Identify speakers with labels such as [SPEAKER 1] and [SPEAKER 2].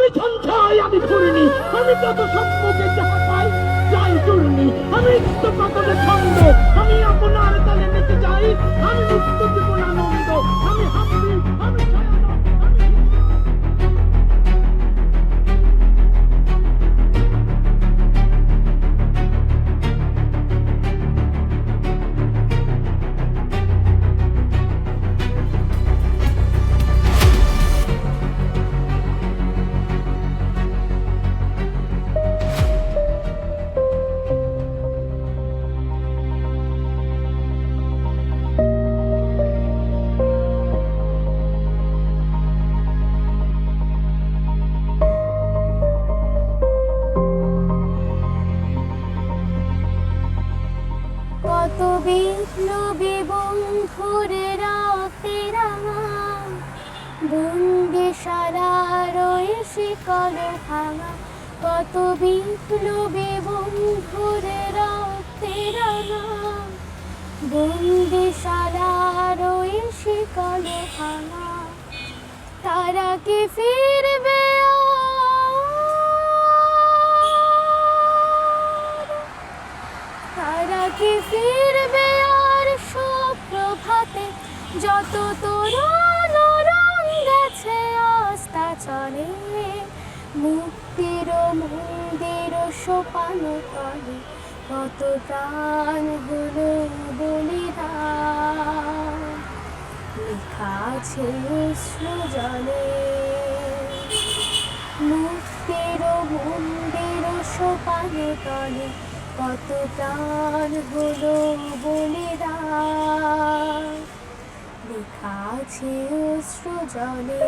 [SPEAKER 1] আমি সঞ্চয়, আমি ঘূর্ণি, আমি যত সম্মুখে যাহা পাই যাই চূর্ণি, আমি নিত্য পাতলে ছন্দ, আমি আপনার তালে নেচে যাই, আমি মুক্ত জীবন আনন্দ, আমি হাসি, আমি ছায়ানট, আমি
[SPEAKER 2] কত বিপ্লবী বন্ধুর রক্তে রাঙা বন্দিশালার ওই শিকল ভাঙা, কত বিপ্লবী বন্ধুর রক্তে রাঙা বন্দিশালার ওই শিকল ভাঙা, তারা কি ফিরবে তারা কি ফিরবে আর সুপ্রভাতে, যত তরুণ রং গেছে আস্থা চলে মুক্তির মন্দির সোপান তলে, কত প্রাণ হলো বলিদান লেখা আছে সৃজনে, মুক্তির মন্দির সোপান তলে কত প্রাণ হলো বলিদান লেখা আছে সৃজনে।